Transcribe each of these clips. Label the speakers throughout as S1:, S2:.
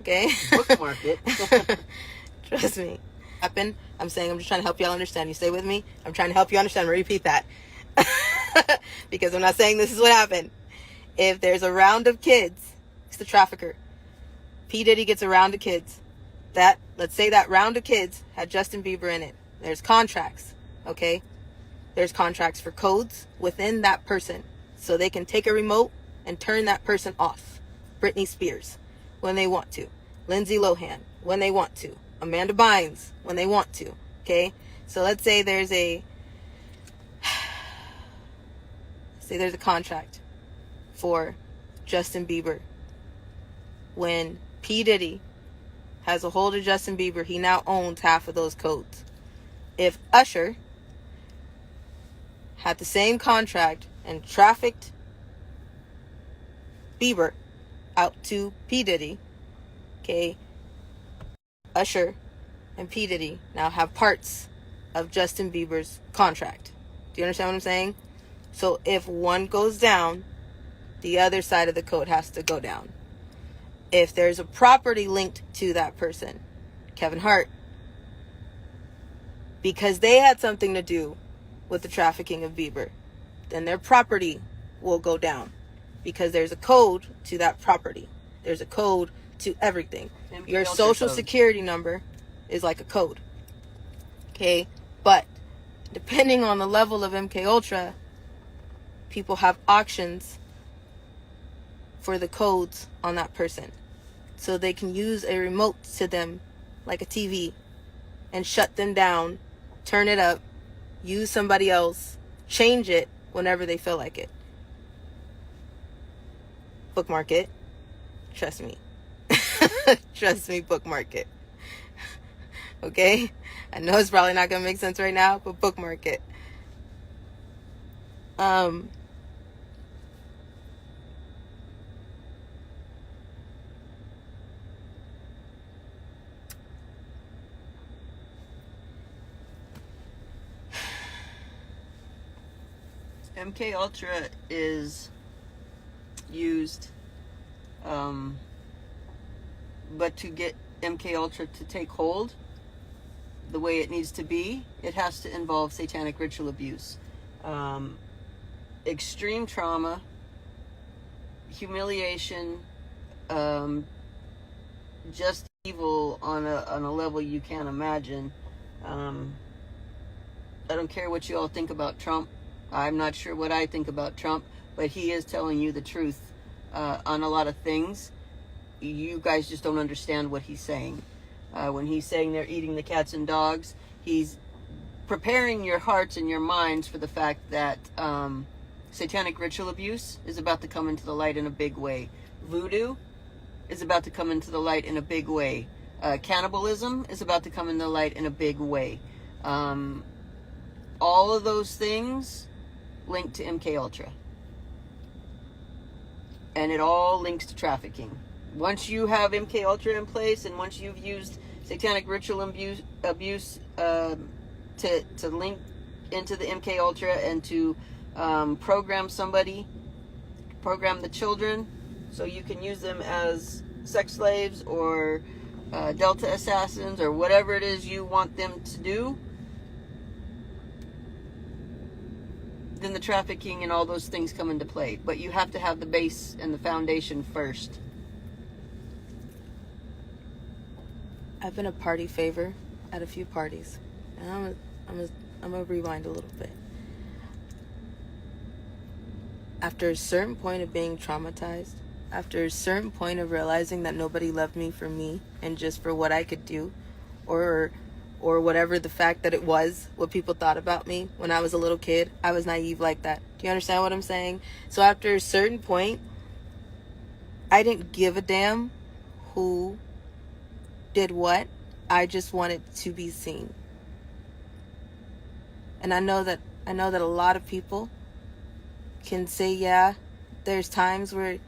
S1: Okay?
S2: Bookmark it.
S1: Trust me. I'm saying, I'm just trying to help y'all understand. You stay with me? I'm trying to help you understand. I'm going to repeat that. Because I'm not saying this is what happened. If there's a round of kids, it's the trafficker. P. Diddy gets a round of kids. Let's say that round of kids had Justin Bieber in it. There's contracts, okay? There's contracts for codes within that person. So they can take a remote and turn that person off. Britney Spears, when they want to. Lindsay Lohan, when they want to. Amanda Bynes, when they want to, okay? So let's say there's a contract for Justin Bieber. When P. Diddy has a hold of Justin Bieber, he now owns half of those codes. If Usher had the same contract and trafficked Bieber out to P. Diddy, okay, Usher and P. Diddy now have parts of Justin Bieber's contract. Do you understand what I'm saying? So if one goes down, the other side of the code has to go down. If there's a property linked to that person, Kevin Hart, because they had something to do with the trafficking of Bieber, then their property will go down because there's a code to that property. There's a code to everything. Your social security number is like a code. Okay? But depending on the level of MK Ultra, people have auctions for the codes on that person. So they can use a remote to them like a TV and shut them down, turn it up, use somebody else, change it whenever they feel like it. Bookmark it. Trust me. Trust me, bookmark it. Okay? I know it's probably not going to make sense right now, but bookmark it.
S2: MK Ultra is used, but to get MK Ultra to take hold the way it needs to be, it has to involve satanic ritual abuse, extreme trauma, humiliation, just evil on a level you can't imagine. I don't care what you all think about Trump. I'm not sure what I think about Trump, but he is telling you the truth on a lot of things. You guys just don't understand what he's saying. When he's saying they're eating the cats and dogs, he's preparing your hearts and your minds for the fact that satanic ritual abuse is about to come into the light in a big way. Voodoo is about to come into the light in a big way. Cannibalism is about to come in the light in a big way. All of those things linked to MK Ultra, and it all links to trafficking. Once you have MK Ultra in place, and once you've used satanic ritual abuse to link into the MK Ultra and to program the children, so you can use them as sex slaves or Delta assassins or whatever it is you want them to do, then the trafficking and all those things come into play. But you have to have the base and the foundation first.
S1: I've been a party favor at a few parties. And I'm gonna rewind a little bit. After a certain point of being traumatized, after a certain point of realizing that nobody loved me for me and just for what I could do, or whatever the fact that it was, what people thought about me when I was a little kid, I was naive like that. Do you understand what I'm saying? So after a certain point, I didn't give a damn who did what. I just wanted to be seen. And I know that a lot of people can say, yeah, there's times where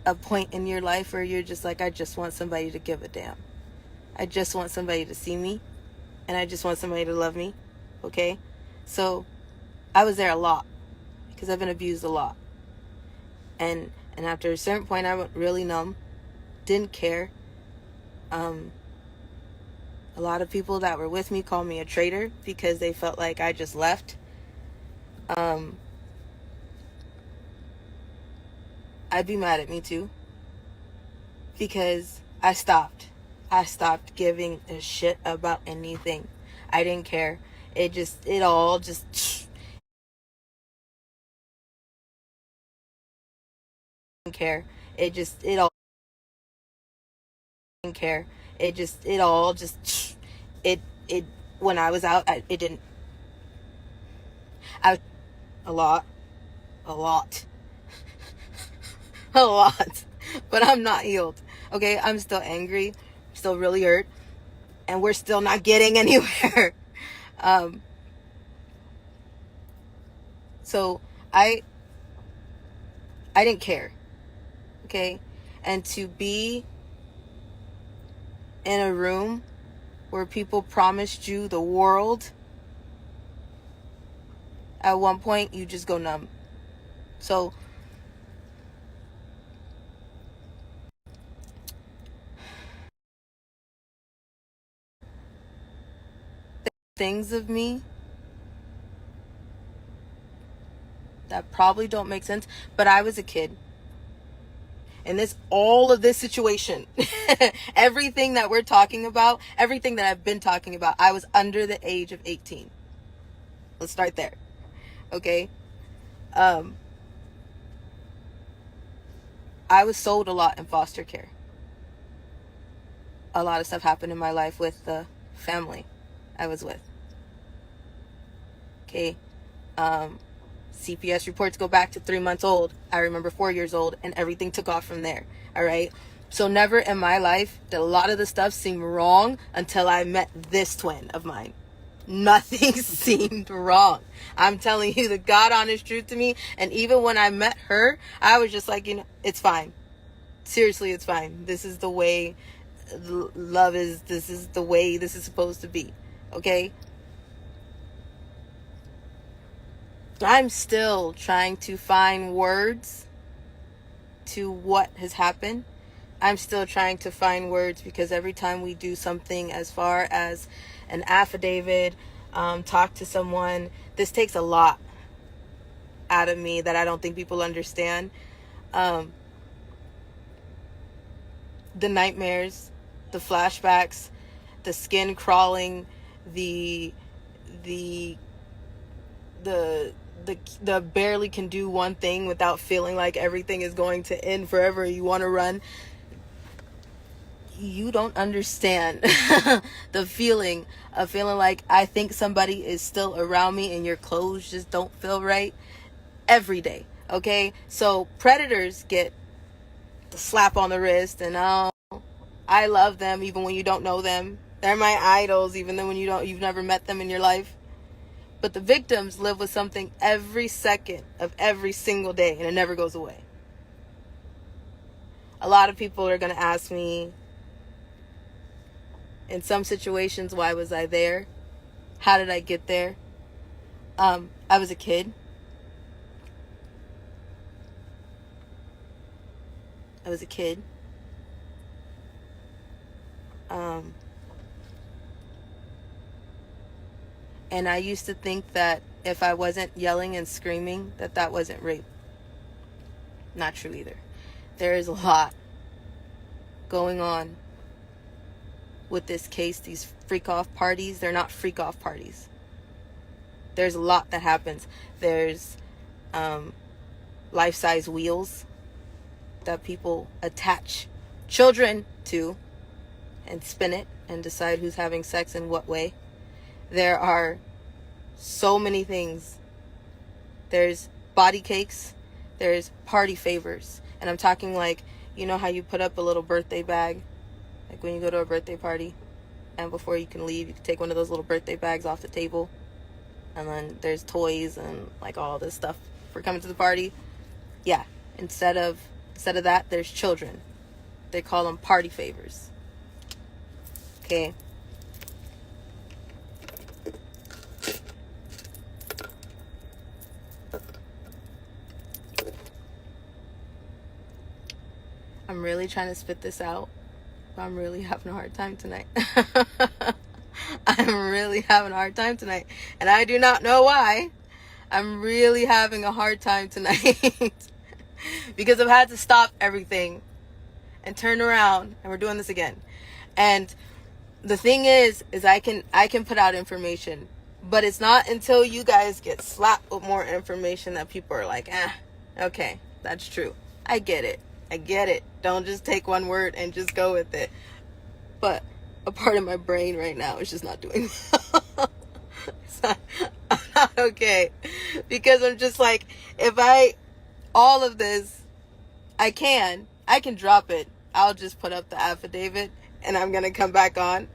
S1: a point in your life where you're just like, I just want somebody to give a damn. I just want somebody to see me, and I just want somebody to love me. Okay? So I was there a lot because I've been abused a lot. And after a certain point, I went really numb, didn't care. A lot of people that were with me called me a traitor because they felt like I just left. I'd be mad at me too, because I stopped giving a shit about anything. I didn't care. It all just didn't care. It all didn't care. It all just it when I was out, it didn't. I was a lot, a lot, a lot, but I'm not healed. Okay, I'm still angry, still really hurt, and we're still not getting anywhere. So I didn't care. Okay, and to be in a room where people promised you the world, at one point you just go numb. So things of me that probably don't make sense, but I was a kid. And all of this situation, everything that we're talking about, everything that I've been talking about, I was under the age of 18. Let's start there. Okay. I was sold a lot in foster care. A lot of stuff happened in my life with the family I was with. Okay. CPS reports go back to 3 months old. I remember 4 years old, and everything took off from there. All right. So never in my life did a lot of the stuff seem wrong until I met this twin of mine. Nothing seemed wrong. I'm telling you the God honest truth to me. And even when I met her, I was just like, it's fine. Seriously, it's fine. This is the way love is. This is the way this is supposed to be. Okay. I'm still trying to find words to what has happened. I'm still trying to find words, because every time we do something as far as an affidavit, talk to someone, this takes a lot out of me that I don't think people understand. The nightmares, the flashbacks, the skin crawling, the barely can do one thing without feeling like everything is going to end forever. You want to run. You don't understand the feeling of feeling like I think somebody is still around me and your clothes just don't feel right every day. Okay. So predators get the slap on the wrist, and I love them even when you don't know them. They're my idols even though you've never met them in your life. But the victims live with something every second of every single day, and it never goes away. A lot of people are going to ask me, in some situations, why was I there? How did I get there? I was a kid. And I used to think that if I wasn't yelling and screaming, that wasn't rape. Not true either. There is a lot going on with this case. These freak-off parties, they're not freak-off parties. There's a lot that happens. There's life-size wheels that people attach children to and spin it and decide who's having sex in what way. There are so many things. There's body cakes. There's party favors. And I'm talking like, you know how you put up a little birthday bag? Like when you go to a birthday party, and before you can leave, you can take one of those little birthday bags off the table. And then there's toys and like all this stuff for coming to the party. Yeah. Instead of that, there's children. They call them party favors. Okay. I'm really trying to spit this out, I'm really having a hard time tonight. I'm really having a hard time tonight. And I do not know why. I'm really having a hard time tonight. Because I've had to stop everything and turn around, and we're doing this again. And the thing is I can put out information, but it's not until you guys get slapped with more information that people are like, okay, that's true. I get it. Don't just take one word and just go with it. But a part of my brain right now is just not doing well. I'm not okay. Because I'm just like, all of this, I can drop it. I'll just put up the affidavit and I'm going to come back on.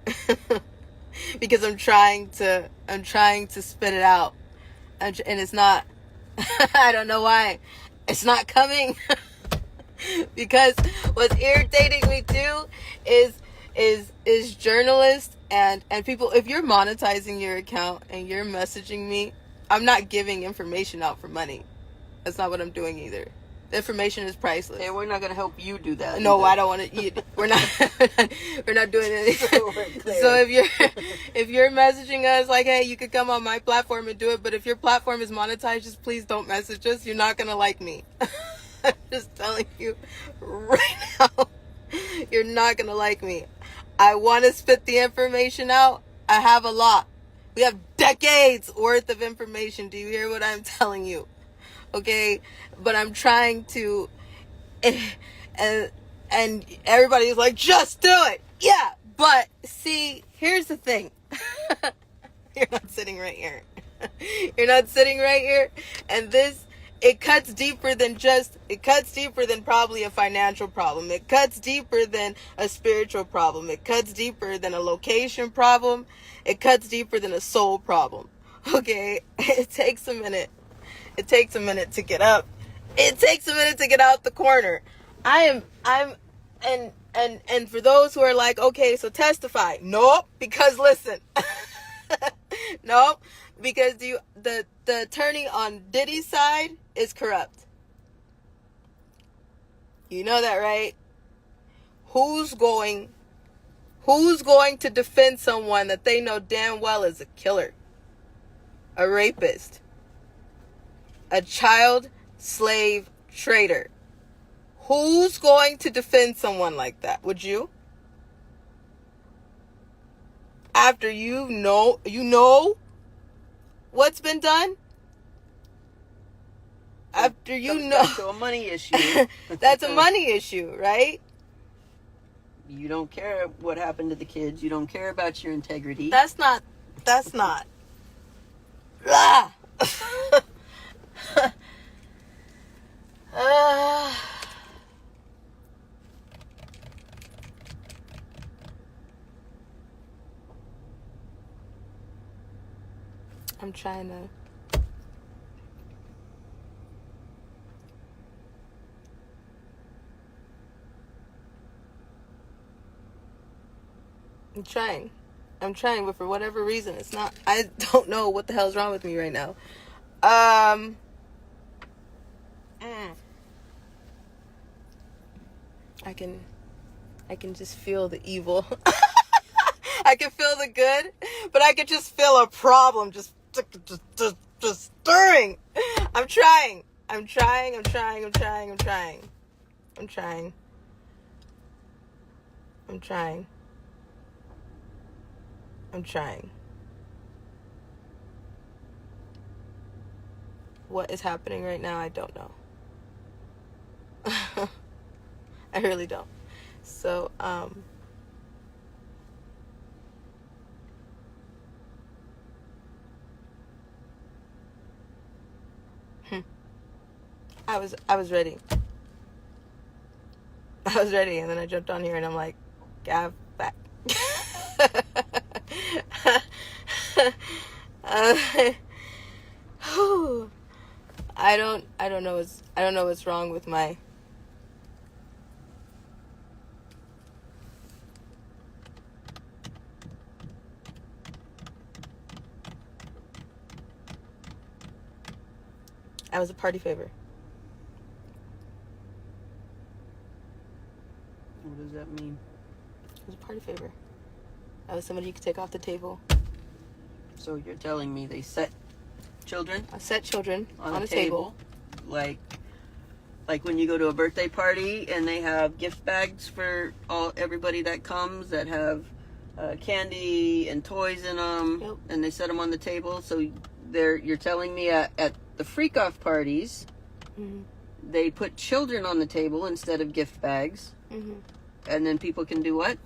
S1: Because I'm trying to spit it out. And it's not, I don't know why. It's not coming. Because what's irritating me too is journalists and people. If you're monetizing your account and you're messaging me, I'm not giving information out for money. That's not what I'm doing either. The information is priceless.
S2: Hey, we're not going to help you do that.
S1: No,
S2: either.
S1: I don't want to. We're not doing it. So if you're messaging us like, hey, you could come on my platform and do it, but if your platform is monetized, just please don't message us. You're not gonna like me. I'm just telling you right now. You're not gonna like me. I want to spit the information out. I have a lot. We have decades worth of information. Do you hear what I'm telling you? Okay, but I'm trying to, and everybody's like, just do it. Yeah, but see, here's the thing. You're not sitting right here. You're not sitting right here. And this, it cuts deeper than probably a financial problem. It cuts deeper than a spiritual problem. It cuts deeper than a location problem. It cuts deeper than a soul problem. Okay, it takes a minute. It takes a minute to get up. It takes a minute to get out the corner. And for those who are like, okay, so testify. Nope, because listen. Nope, because the attorney on Diddy's side is corrupt. You know that, right? Who's going to defend someone that they know damn well is a killer, a rapist, a child slave trader? Who's going to defend someone like that? Would you? After you know what's been done? After you know.
S2: That's a money issue.
S1: That's a money issue, right?
S2: You don't care what happened to the kids. You don't care about your integrity.
S1: That's not. Ah. I'm trying to. I'm trying, but for whatever reason, it's not. I don't know what the hell's wrong with me right now. I can just feel the evil. I can feel the good, but I can just feel a problem just stirring. I'm trying. What is happening right now, I don't know. I really don't. So, I was ready. And then I jumped on here and I'm like, Gav, back. I don't know what's wrong with my. I was a party favor.
S2: What does that mean?
S1: party favor. That was somebody you could take off the table.
S2: So you're telling me they set children
S1: I set children
S2: on
S1: a
S2: a
S1: table.
S2: like when you go to a birthday party and they have gift bags for everybody that comes that have candy and toys in them,
S1: Yep.
S2: and they set them on the table. So you're telling me at the freak off parties,
S1: Mm-hmm.
S2: they put children on the table instead of gift bags,
S1: Mm-hmm.
S2: and then people can do what?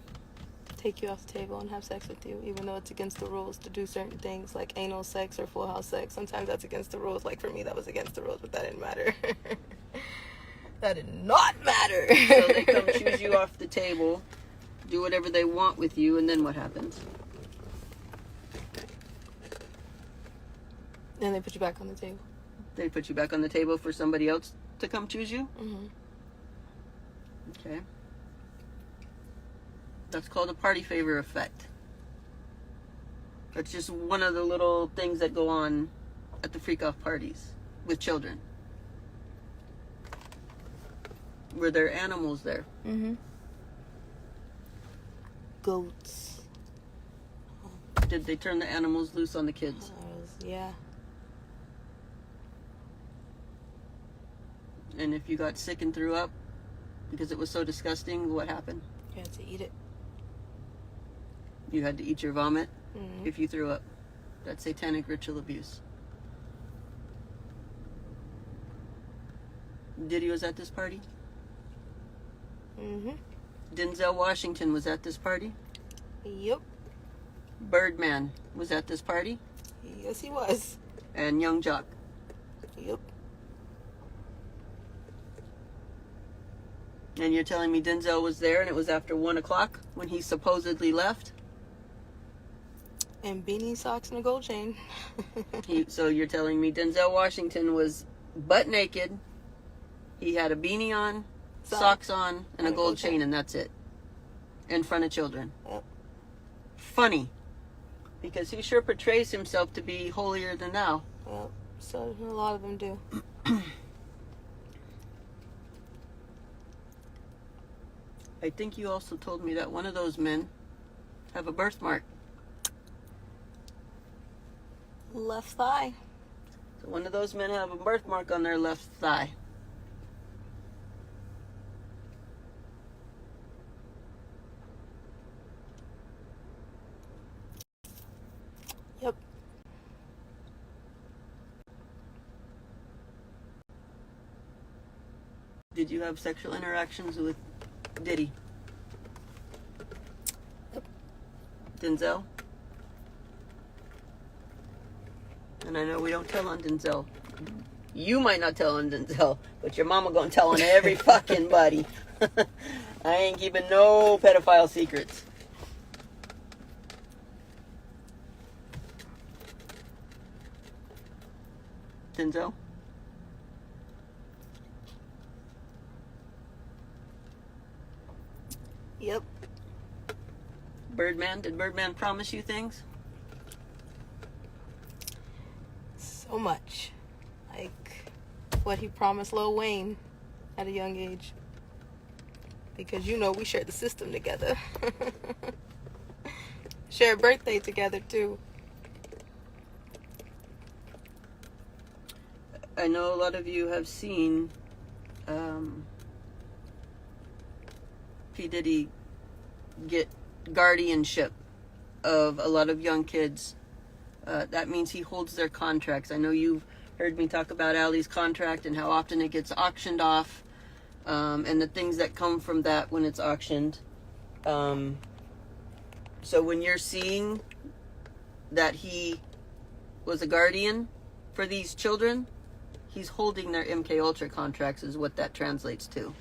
S1: Take you off the table and have sex with you, even though it's against the rules to do certain things like anal sex or full house sex. Sometimes that's against the rules. Like for me, that was against the rules, but that didn't matter. That did not matter.
S2: So they come choose you off the table, do whatever they want with you, and then what happens?
S1: Then they put you back on the table.
S2: They put you back on the table for somebody else to come choose you?
S1: Mm-hmm.
S2: Okay. That's called a party favor effect. That's just one of the little things that go on at the freak off parties with children. Were there animals there?
S1: Mm-hmm. Goats.
S2: Did they turn the animals loose on the kids?
S1: Yeah.
S2: And if you got sick and threw up because it was so disgusting, what happened?
S1: You had to eat it.
S2: You had to eat your vomit
S1: Mm-hmm.
S2: if you threw up. That's satanic ritual abuse. Diddy was at this party?
S1: Mm-hmm.
S2: Denzel Washington was at this party?
S1: Yep.
S2: Birdman was at this party?
S1: Yes, he was.
S2: And Young Jock.
S1: Yep.
S2: And you're telling me Denzel was there and it was after 1 o'clock when he supposedly left?
S1: And beanie, socks, and a gold chain.
S2: So you're telling me Denzel Washington was butt naked, he had a beanie on, socks on, and a gold chain, and that's it. In front of children.
S1: Yep.
S2: Funny. Because he sure portrays himself to be holier than thou.
S1: Yep. So a lot of them do.
S2: I think you also told me that one of those men have a birthmark.
S1: Left thigh.
S2: So one of those men have a birthmark on their left thigh.
S1: Yep.
S2: Did you have sexual interactions with Diddy?
S1: Yep.
S2: Denzel? And I know we don't tell on Denzel. You might not tell on Denzel, but your mama gonna tell on every fucking buddy. I ain't keeping no pedophile secrets. Denzel?
S1: Yep.
S2: Birdman? Did Birdman promise you things?
S1: So much. Like what he promised Lil Wayne at a young age. Because you know we shared the system together. Share a birthday together too.
S2: I know a lot of you have seen P.Diddy get guardianship of a lot of young kids. That means he holds their contracts. I know you've heard me talk about Ali's contract and how often it gets auctioned off, and the things that come from that when it's auctioned. So when you're seeing that he was a guardian for these children, he's holding their MK Ultra contracts is what that translates to.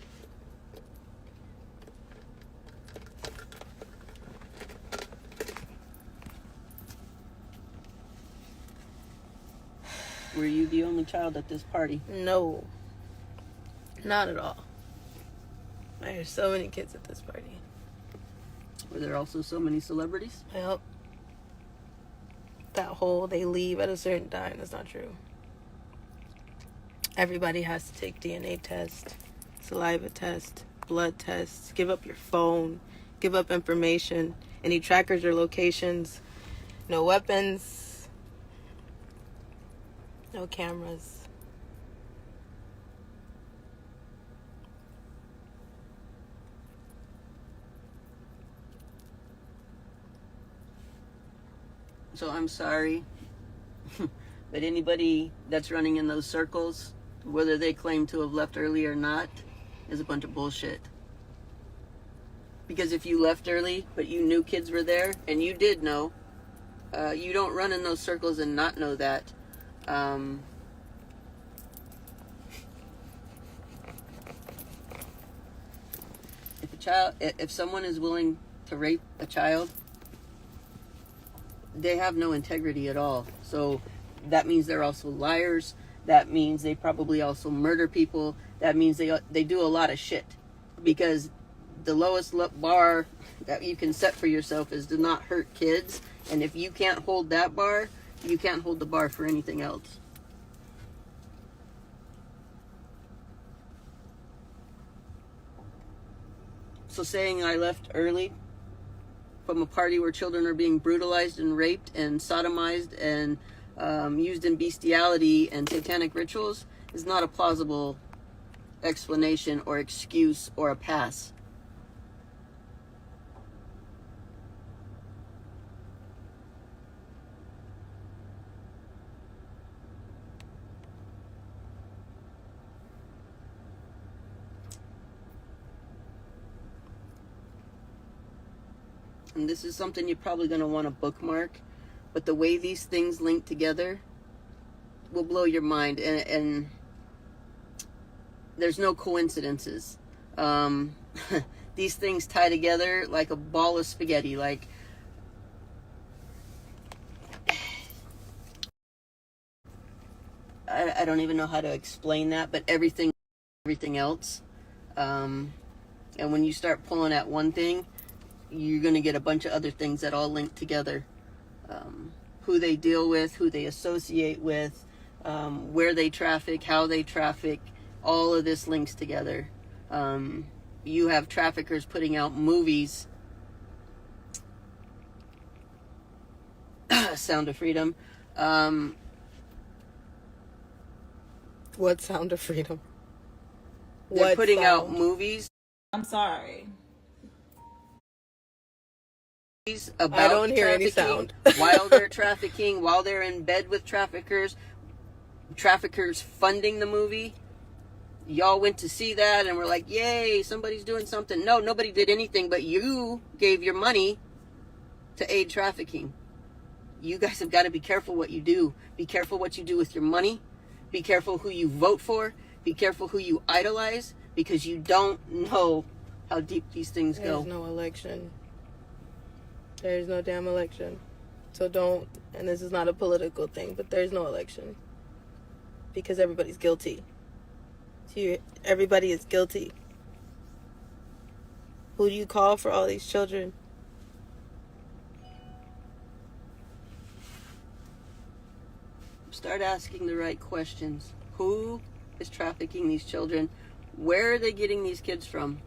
S2: Were you the only child at this party?
S1: No. Not at all. There's so many kids at this party.
S2: Were there also so many celebrities?
S1: Yep. That whole they leave at a certain time, that's not true. Everybody has to take DNA test, saliva test, blood tests, give up your phone, give up information, any trackers or locations, no weapons, no cameras.
S2: So I'm sorry, but anybody that's running in those circles, whether they claim to have left early or not, is a bunch of bullshit. Because if you left early, but you knew kids were there, and you did know, you don't run in those circles and not know that. If someone is willing to rape a child, they have no integrity at all. So that means they're also liars. That means they probably also murder people. That means they do a lot of shit. Because the lowest bar that you can set for yourself is to not hurt kids. And if you can't hold that bar, you can't hold the bar for anything else. So saying I left early from a party where children are being brutalized and raped and sodomized and used in bestiality and satanic rituals is not a plausible explanation or excuse or a pass. And this is something you're probably going to want to bookmark, but the way these things link together will blow your mind, and there's no coincidences. These things tie together like a ball of spaghetti. Like, I don't even know how to explain that, but everything else. And when you start pulling at one thing, you're going to get a bunch of other things that all link together. Who they deal with, who they associate with, where they traffic, how they traffic, all of this links together. You have traffickers putting out movies. Sound of Freedom.
S1: What Sound of Freedom?
S2: They're putting out movies.
S3: I'm sorry.
S2: About
S1: I don't hear any sound.
S2: While they're trafficking, while they're in bed with traffickers funding the movie. Y'all went to see that and were like, yay, somebody's doing something. No, nobody did anything, but you gave your money to aid trafficking. You guys have got to be careful what you do. Be careful what you do with your money. Be careful who you vote for. Be careful who you idolize, because you don't know how deep these things go.
S1: There's no election. There's no damn election. So don't, and this is not a political thing, but there's no election. Because everybody's guilty. Everybody is guilty. Who do you call for all these children?
S2: Start asking the right questions. Who is trafficking these children? Where are they getting these kids from?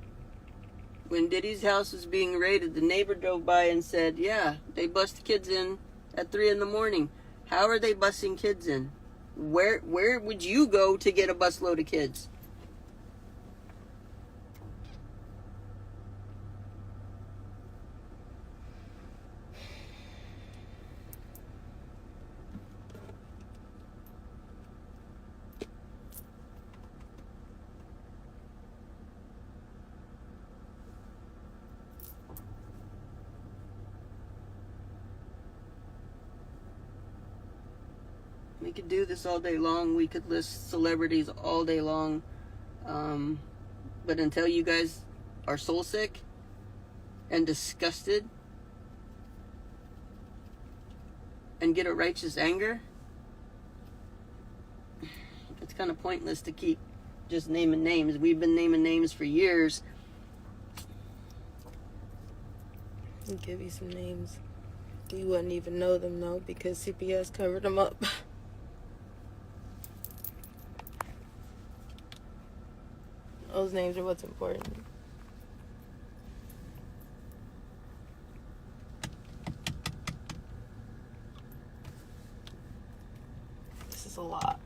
S2: When Diddy's house was being raided, the neighbor drove by and said, yeah, they bust kids in at 3 a.m. How are they busing kids in? Where would you go to get a busload of kids? We could do this all day long. We could list celebrities all day long. But until you guys are soul sick and disgusted and get a righteous anger, it's kind of pointless to keep just naming names. We've been naming names for years.
S1: I'll give you some names. You wouldn't even know them though, because CPS covered them up. Those names are what's important. a lot.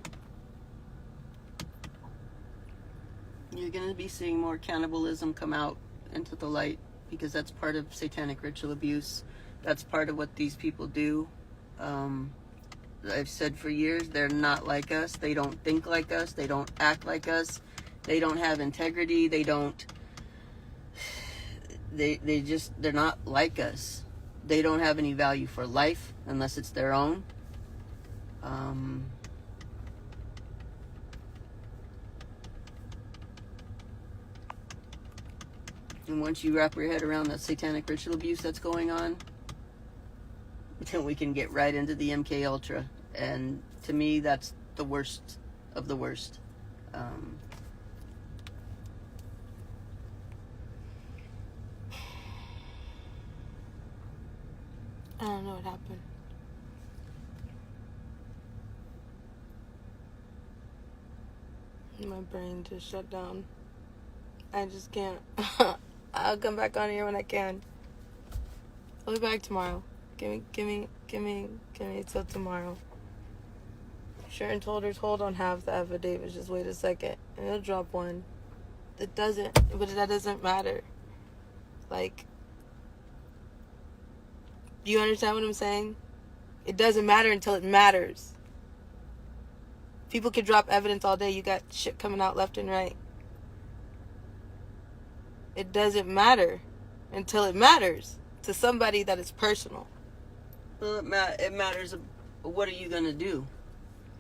S2: You're going to be seeing more cannibalism come out into the light, because that's part of satanic ritual abuse. That's part of what these people do. I've said for years, they're not like us. They don't think like us. They don't act like us. They don't have integrity. They're not like us. They don't have any value for life unless it's their own. And once you wrap your head around that satanic ritual abuse that's going on, then we can get right into the MK Ultra. And to me, that's the worst of the worst.
S1: I don't know what happened. My brain just shut down. I just can't. I'll come back on here when I can. I'll be back tomorrow. Give me till tomorrow. Sharon told her to hold on half the affidavits. Just wait a second, and he'll drop one. But that doesn't matter. Like, do you understand what I'm saying? It doesn't matter until it matters. People can drop evidence all day. You got shit coming out left and right. It doesn't matter until it matters to somebody that is personal.
S2: Well, it matters. What are you going to do?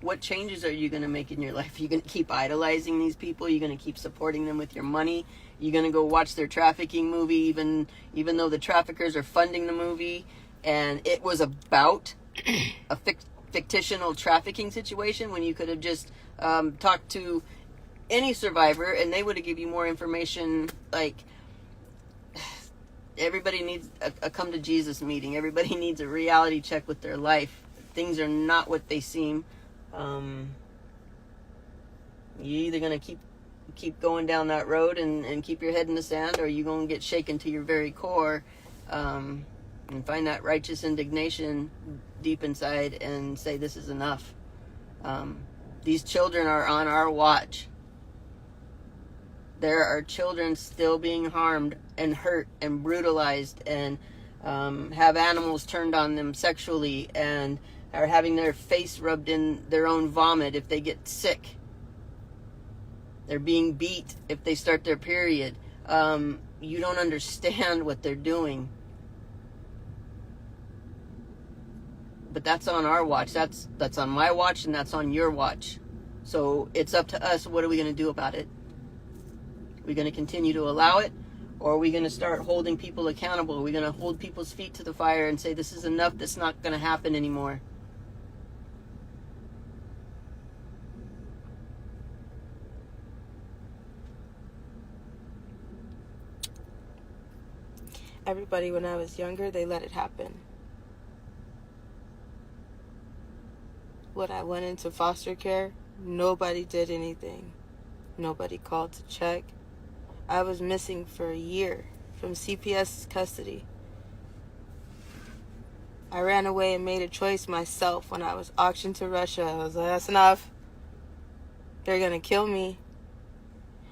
S2: What changes are you going to make in your life? Are you going to keep idolizing these people? Are you going to keep supporting them with your money? Are you going to go watch their trafficking movie even though the traffickers are funding the movie and it was about a fictional trafficking situation, when you could have just talked to any survivor and they would have given you more information? Like, everybody needs a come to Jesus meeting. Everybody needs a reality check with their life. Things are not what they seem. You're either going to keep going down that road and keep your head in the sand, or you're going to get shaken to your very core, and find that righteous indignation deep inside and say, this is enough. These children are on our watch. There are children still being harmed and hurt and brutalized, and have animals turned on them sexually, and are having their face rubbed in their own vomit if they get sick. They're being beat if they start their period. You don't understand what they're doing. But that's on our watch. That's on my watch, and that's on your watch. So it's up to us. What are we going to do about it? Are we going to continue to allow it? Or are we going to start holding people accountable? Are we going to hold people's feet to the fire and say, this is enough, this is not going to happen anymore?
S1: Everybody, when I was younger, they let it happen. When I went into foster care, nobody did anything. Nobody called to check. I was missing for a year from CPS custody. I ran away and made a choice myself when I was auctioned to Russia. I was like, that's enough. They're going to kill me.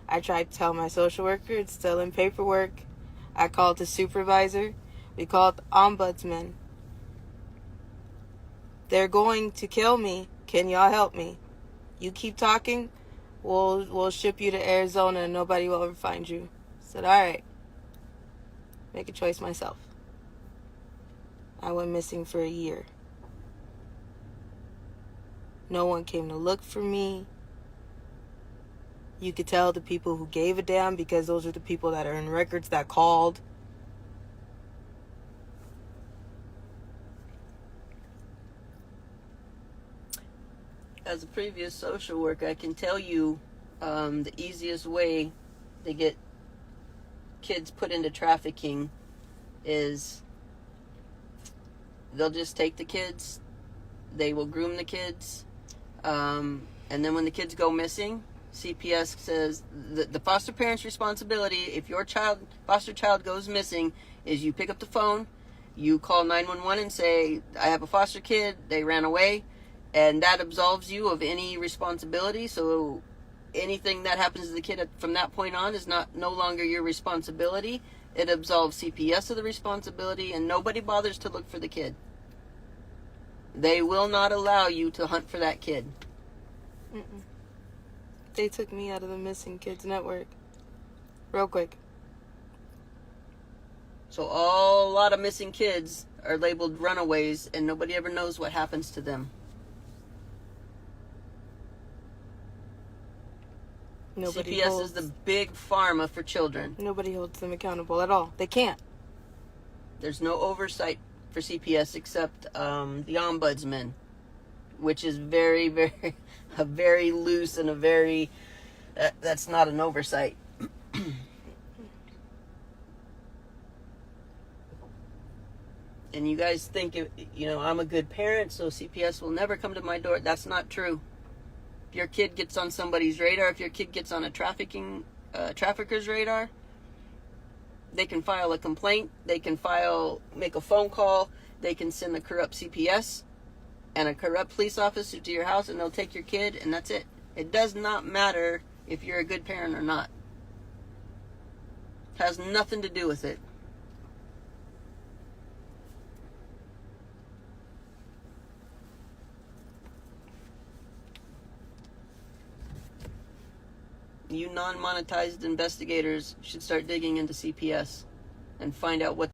S1: I tried to tell my social worker. It's still in paperwork. I called the supervisor. We called the ombudsman. They're going to kill me. Can y'all help me? You keep talking, we'll ship you to Arizona and nobody will ever find you. I said, all right. Make a choice myself. I went missing for a year. No one came to look for me. You could tell the people who gave a damn, because those are the people that are in records that called.
S2: As a previous social worker, I can tell you the easiest way to get kids put into trafficking is they'll just take the kids, they will groom the kids, and then when the kids go missing, CPS says the foster parent's responsibility, if your foster child goes missing, is you pick up the phone, you call 911 and say, I have a foster kid, they ran away. and that absolves you of any responsibility. So anything that happens to the kid from that point on is no longer your responsibility. It absolves CPS of the responsibility, and nobody bothers to look for the kid. They will not allow you to hunt for that kid.
S1: Mm-mm. They took me out of the missing kids network real quick.
S2: So a lot of missing kids are labeled runaways, and nobody ever knows what happens to them. CPS is the big pharma for children.
S1: Nobody holds them accountable at all. They can't.
S2: There's no oversight for CPS except the ombudsman, which is very, very, a very loose and a very, that's not an oversight. And you guys think, I'm a good parent, so CPS will never come to my door. That's not true. If your kid gets on somebody's radar, if your kid gets on a trafficker's radar, they can file a complaint, they can make a phone call, they can send a corrupt CPS and a corrupt police officer to your house, and they'll take your kid, and that's it. It does not matter if you're a good parent or not. It has nothing to do with it. You non-monetized investigators should start digging into CPS and find out what